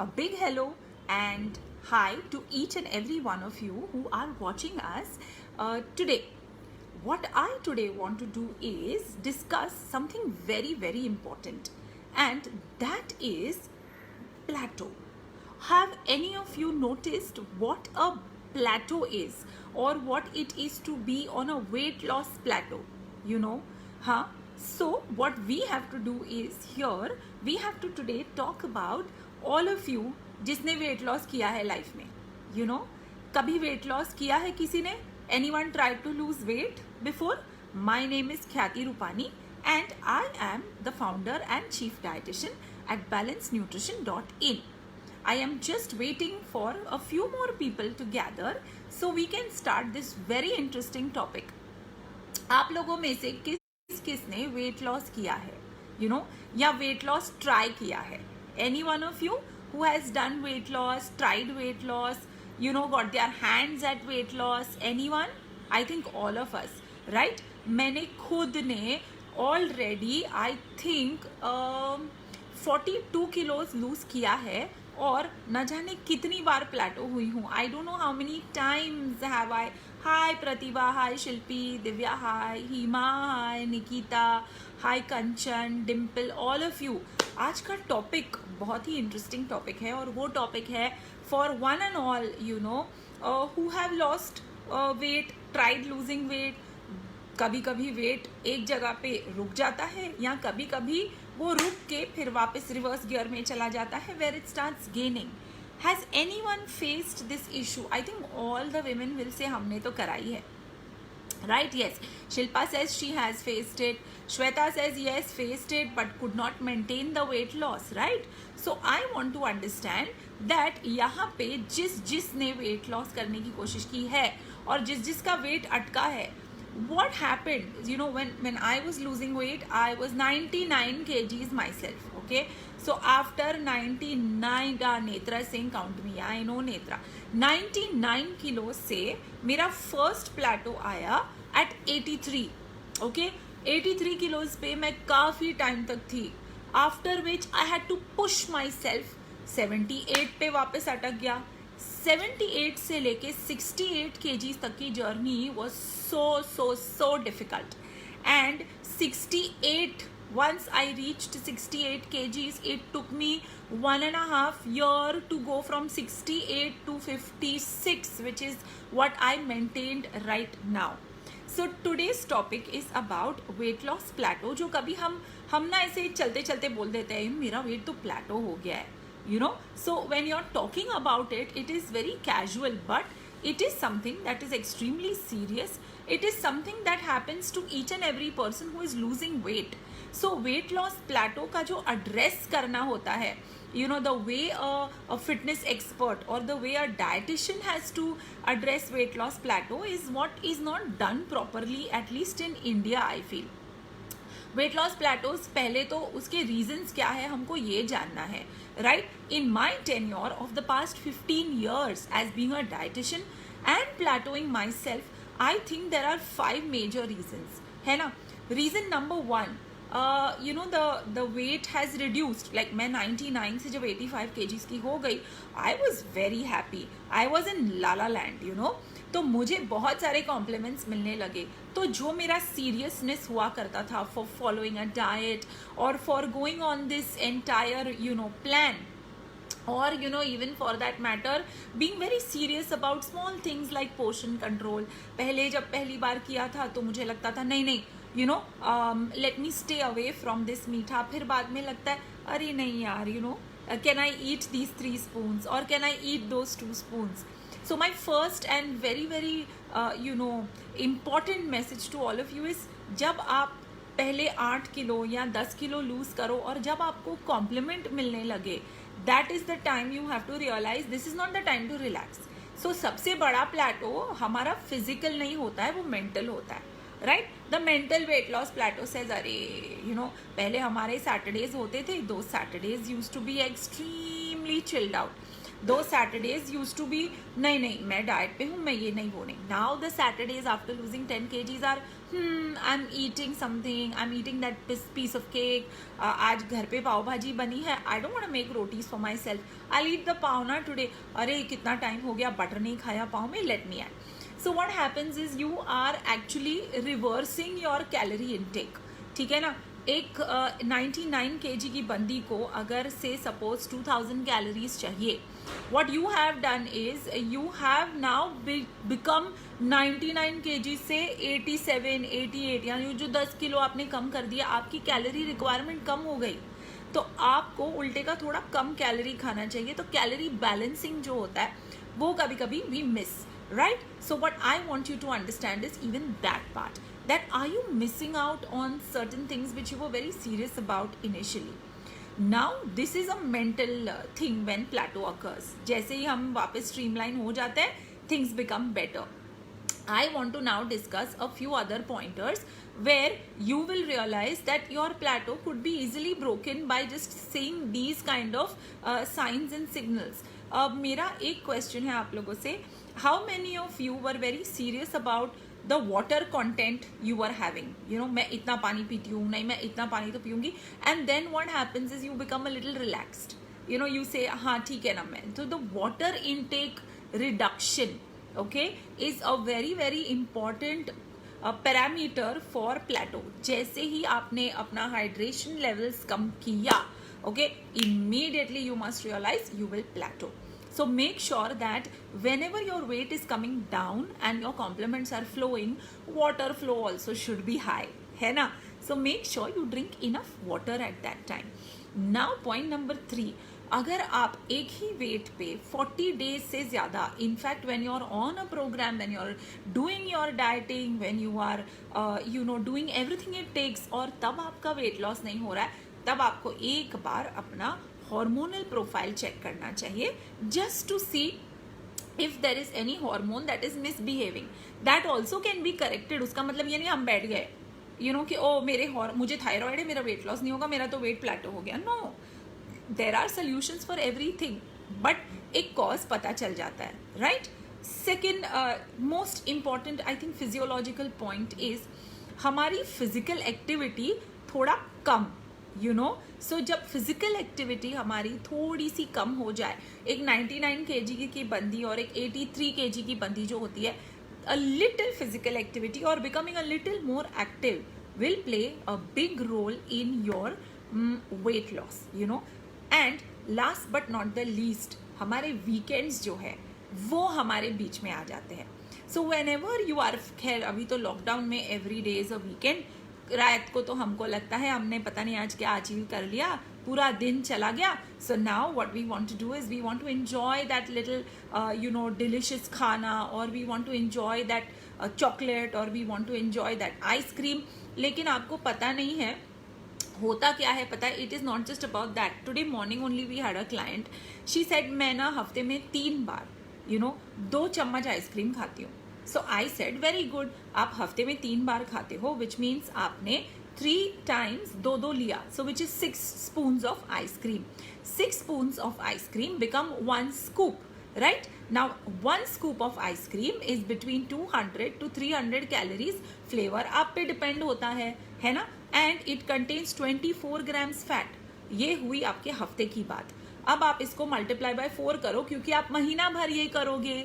A big hello and hi to each and every one of you who are watching us today. What I today want to do is discuss something very important, and that is plateau. Have any of you noticed what a plateau is or what it is to be on a weight loss plateau? Huh? So what we have to do is here we have to today talk about all of you जिसने weight loss किया है life में. कभी weight loss किया है किसी ने? Anyone tried to lose weight before? My name is Khyati Rupani and I am the founder and chief dietitian at balancenutrition.in. I am just waiting for a few more people to gather so we can start this very interesting topic. आप लोगों में से किसने weight loss किया है या weight loss try किया है? Any one of you who has done weight loss, tried weight loss, got their hands at weight loss? Anyone? I think all of us, right? मैंने खुद ने already I think 42 kilos lose किया है और न जाने कितनी बार प्लेटो हुई हूँ. I don't know how many times have I. Hi Pratibha, hi Shilpi, Divya, hi Hima, hi Nikita, hi Kanchan, Dimple, all of you. आज का टॉपिक बहुत ही इंटरेस्टिंग टॉपिक है और वो टॉपिक है for one and all who have lost weight, tried losing weight. कभी कभी wait एक जगह पे रुक जाता है या कभी कभी वो रुक के फिर वापस रिवर्स गियर में चला जाता है where it starts gaining. Has anyone faced this issue? I think all the women will say हमने तो कराई है. Right? Yes. Shilpa says she has faced it. Shweta says yes, faced it, but could not maintain the weight loss. Right? So I want to understand that यहाँ पे जिसने weight loss करने की कोशिश की है और जिसका weight अटका है, what happened? When I was losing weight, I was 99 kgs myself. Okay? So after 99, Netra is saying count me. I know Netra. 99 kilos से मेरा फर्स्ट प्लेटो आया at 83. Okay? 83 kilos पे मैं काफ़ी टाइम तक थी. After which I had to push myself. 78 पे वापस अटक गया. 78 से लेके 68 kgs तक की journey was so difficult. And 68, once I reached 68 kgs, it took me 1.5 years to go from 68 to 56, which is what I maintained right now. So today's topic is about weight loss plateau. जो कभी हम ना ऐसे चलते चलते बोल देते हैं मेरा वेट तो प्लेटो हो गया है. So when you're talking about it, it is very casual, but it is something that is extremely serious. It is something that happens to each and every person who is losing weight. So weight loss plateau का जो address करना होता है, the way a fitness expert or the way a dietitian has to address weight loss plateau is what is not done properly, at least in India, I feel. Weight loss Plato's पहले तो उसके reasons क्या है हमको ये जानना है. Right? In my tenure of the past 15 years as being a dietitian and plateauing myself, I think there are 5 major reasons, है ना. Reason number 1, the weight has reduced. Like मैं 99 से जब 85 kgs की हो गई, I was very happy. I was in La La Land, तो मुझे बहुत सारे कॉम्प्लीमेंट्स मिलने लगे. तो जो मेरा सीरियसनेस हुआ करता था फॉर फॉलोइंग अ डाइट और for going on this entire plan, or even for that matter being very serious about small things like portion control. पहले जब पहली बार किया था तो मुझे लगता था नहीं let me stay away from this मीठा. फिर बाद में लगता है अरे नहीं यार, can I eat these 3 spoons or can I eat those 2 spoons? So my first and very important message to all of you is जब आप पहले 8 किलो या 10 किलो लूज करो और जब आपको कॉम्प्लीमेंट मिलने लगे, that is the time you have to realize this is not the time to relax. So सबसे बड़ा प्लेटो हमारा फिजिकल नहीं होता है, वो मेंटल होता है. Right? The mental weight loss plateau says अरे पहले हमारे सैटरडेज होते थे, दो Saturdays used to be extremely chilled out. दो सैटरडेज यूज टू बी नहीं मैं डाइट पे हूँ, मैं ये नहीं वो नहीं. Now the Saturdays after losing 10 kgs are I am eating something, I am eating that piece of cake, आज घर पे पाव भाजी बनी है, I don't want to make rotis for myself, I eat the pav ना टुडे, अरे कितना टाइम हो गया बटर नहीं खाया पाव में, let me add. So what happens is you are actually reversing your calorie intake. ठीक है ना. एक 99 kg की बंदी को अगर से सपोज 2000 कैलोरीज चाहिए, what you have done is you have now become 99 kg से 87, 88, यानी जो 10 किलो आपने कम कर दिया, आपकी कैलोरी रिक्वायरमेंट कम हो गई. तो आपको उल्टे का थोड़ा कम कैलोरी खाना चाहिए. तो कैलोरी बैलेंसिंग जो होता है वो कभी कभी we miss, right? So what I want you to understand is even that part, that are you missing out on certain things which you were very serious about initially. Now this is a mental thing when plateau occurs. जैसे ही हम वापस streamline हो जाते हैं, things become better. I want to now discuss a few other pointers where you will realize that your plateau could be easily broken by just seeing these kind of signs and signals. मेरा एक question है आप लोगों से, how many of you were very serious about the water content you are having. You know, मैं इतना पानी पीती हूँ, नहीं मैं इतना पानी तो पीऊँगी, and then what happens is you become a little relaxed. You know, you say हाँ ठीक है ना मैं. तो the water intake reduction, okay, is a very very important parameter for plateau. जैसे ही आपने अपना hydration levels कम किया, okay, immediately you must realize you will plateau. So make sure that whenever your weight is coming down and your complements are flowing, water flow also should be high, है ना. So make sure you drink enough water at that time. Now point number 3, अगर आप एक ही wait पे 40 days से ज़्यादा, in fact when you are on a programme, when you are doing your dieting, when you are you know doing everything it takes, और तब आपका weight loss नहीं हो रहा है, तब आपको एक बार अपना हार्मोनल प्रोफाइल चेक करना चाहिए, just to see if there is any hormone that is misbehaving. That also can be corrected. उसका मतलब ये नहीं हम बैठ गए यू नो कि ओ मुझे थायराइड है, मेरा वेट लॉस नहीं होगा, मेरा तो वेट प्लेटो हो गया. No, there are solutions for everything, but एक cause पता चल जाता है, right? Second most important I think physiological point is हमारी physical activity थोड़ा कम, you know. So जब physical activity हमारी थोड़ी सी कम हो जाए, एक 99 kg की बंदी और एक 83 kg की बंदी जो होती है, a little physical activity or becoming a little more active will play a big role in your weight loss, you know. And last but not the least, हमारे वीकेंड्स जो है वो हमारे बीच में आ जाते हैं. So whenever you are, खैर अभी तो लॉकडाउन में every day is a weekend. रात को तो हमको लगता है हमने पता नहीं आज क्या अचीव कर लिया, पूरा दिन चला गया. So now what we want to do is we want to enjoy that little you know delicious खाना, और we want to enjoy that chocolate, और we want to enjoy that ice cream. लेकिन आपको पता नहीं है होता क्या है, पता है, it is not just about that. Today morning only we had a client, she said मैं ना हफ्ते में 3 बार यू नो 2 चम्मच आइसक्रीम खाती हूँ. सो आई सेड वेरी गुड, आप हफ्ते में 3 बार खाते हो, विच मीन्स आपने 3 times 2 लिया, so which is 6 spoons of ice cream. 6 spoons of ice cream become 1 scoop, right? Now 1 scoop of ice cream is between 200 to 300 calories. Flavour आप पे डिपेंड होता है ना. And it contains 24 grams fat. ये हुई आपके हफ्ते की बात. अब आप इसको मल्टीप्लाई बाय 4 करो, क्योंकि आप महीना भर ये करोगे,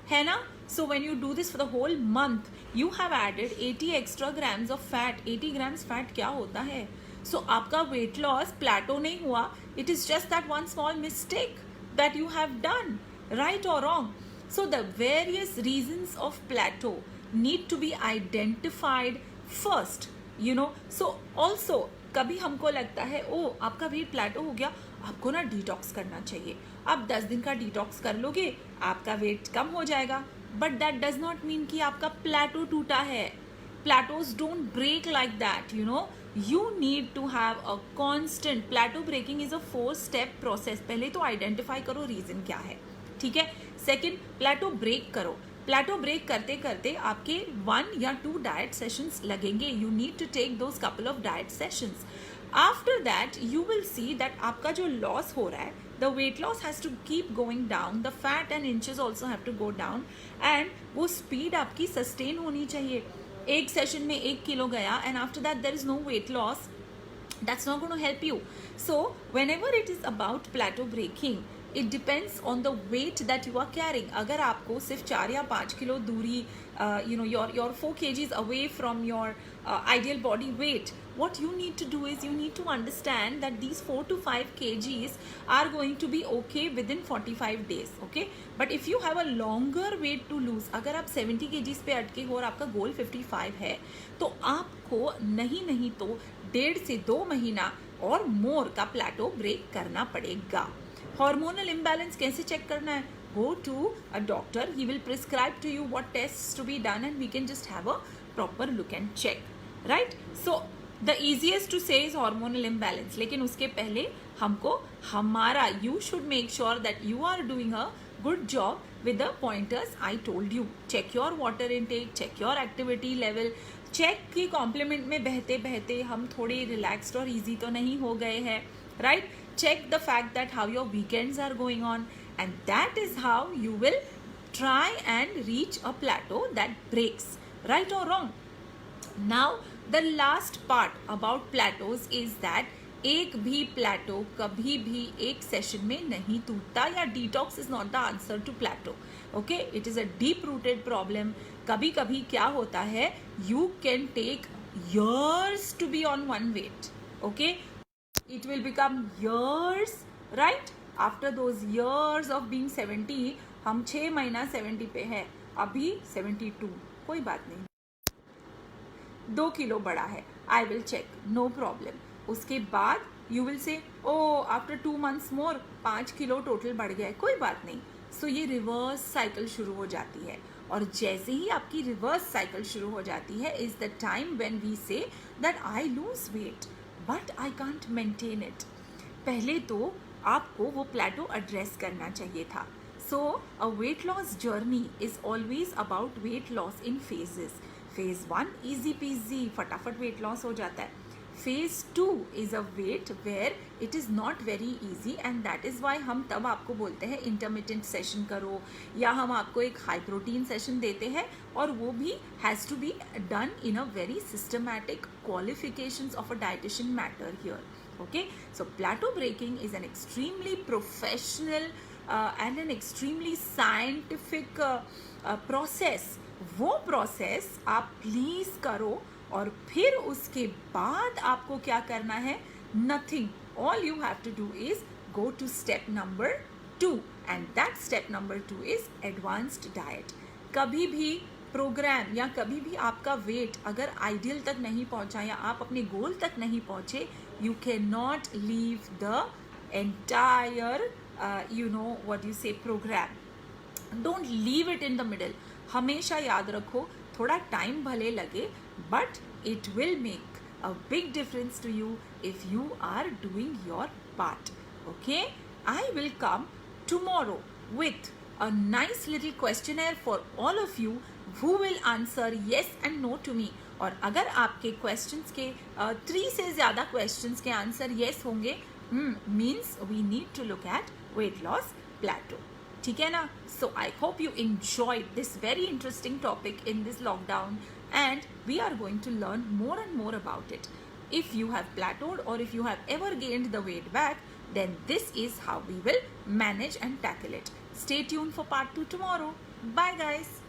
है ना. So when you do this for the whole month, you have added 80 extra grams of fat. 80 grams fat क्या होता है? सो आपका वेट लॉस प्लेटो नहीं हुआ. It is just that one small mistake that you have done, right or wrong. So the various reasons of plateau need to be identified first, you know. So also कभी हमको लगता है ओ आपका wait plateau हो गया, आपको ना detox करना चाहिए. आप 10 दिन का डिटॉक्स कर लोगे, आपका वेट कम हो जाएगा. But that does not mean कि आपका प्लेटो टूटा है. Plateaus don't break like that, you know. You need to have a constant plateau. breaking is a 4-step process. पहले तो आइडेंटिफाई करो रीजन क्या है, ठीक है. सेकेंड, प्लेटो ब्रेक करो. प्लेटो ब्रेक करते करते आपके 1 या 2 डाइट सेशंस लगेंगे. You need to take those couple of diet sessions. After that you will see that आपका जो लॉस हो रहा है, the weight loss has to keep going down, the fat and inches also have to go down, and वो speed आपकी sustain होनी चाहिए. एक सेशन में 1 किलो गया and after that there is no weight loss, that's not going to help you. So whenever it is about plateau breaking, it depends on the weight that you are carrying. अगर आपको सिर्फ 4 या 5 kilo दूरी, you're 4 kgs away from your ideal body weight, what you need to do is you need to understand that these 4 to 5 kgs are going to be okay within 45 days, okay? But if you have a longer weight to lose, अगर आप 70 kgs पे अटके हो और आपका गोल 55 है, तो आपको नहीं तो 1.5 से 2 महीना और मोर का प्लेटो ब्रेक करना पड़ेगा. Hormonal imbalance कैसे चेक करना है? Go to a doctor, he will prescribe to you what tests to be done and we can just have a proper look and check, right? So the easiest to say is hormonal imbalance, लेकिन उसके पहले हमको हमारा, you should make sure that you are doing a good job with the pointers I told you. Check your water intake, check your activity level, check कि complement में बहते बहते हम थोड़े रिलैक्स्ड और ईजी तो नहीं हो गए हैं, right? Check the fact that how your weekends are going on, and that is how you will try and reach a plateau that breaks, right or wrong. Now the last part about plateaus is that एक भी plateau कभी भी एक session में नहीं टूटता, या detox is not the answer to plateau, okay? It is a deep rooted problem. कभी कभी क्या होता है, you can take years to be on one weight, okay? It will become years, right? After those years of being 70, हम 6 महीना 70 पे है, अभी 72, कोई बात नहीं, 2 किलो बढ़ा है, I will check, no problem. उसके बाद you will say, oh after 2 months more 5 kilo total बढ़ गया है, कोई बात नहीं. So ये रिवर्स साइकिल शुरू हो जाती है, और जैसे ही आपकी रिवर्स साइकिल शुरू हो जाती है is the time when we say that I lose weight but I can't maintain it. पहले तो आपको वो प्लेटो एड्रेस करना चाहिए था. So a weight loss journey is always about weight loss in phases. Phase 1 easy peasy, फटाफट weight loss हो जाता है. Phase 2 is a weight where it is not very easy, and that is why हम तब आपको बोलते हैं intermittent session करो, या हम आपको एक high protein session देते हैं, और वो भी has to be done in a very systematic qualifications of a dietitian matter here, okay? So plateau breaking is an extremely professional and an extremely scientific process. वो process आप please करो, और फिर उसके बाद आपको क्या करना है? Nothing. All you have to do is go to step number 2, and that step number 2 is advanced diet. कभी भी प्रोग्राम या कभी भी आपका वेट अगर आइडियल तक नहीं पहुंचा या आप अपने गोल तक नहीं पहुंचे, you cannot leave the entire program. Don't leave it in the middle. हमेशा याद रखो, थोड़ा टाइम भले लगे, but it will make a big difference to you if you are doing your part, okay? I will come tomorrow with a nice little questionnaire for all of you who will answer yes and no to me. और अगर आपके questions के 3 से ज़्यादा questions के answer yes होंगे, means we need to look at weight loss plateau. ठीक है ना? So I hope you enjoyed this very interesting topic in this lockdown, and we are going to learn more and more about it. If you have plateaued or if you have ever gained the weight back, then this is how we will manage and tackle it. Stay tuned for part 2 tomorrow. Bye guys.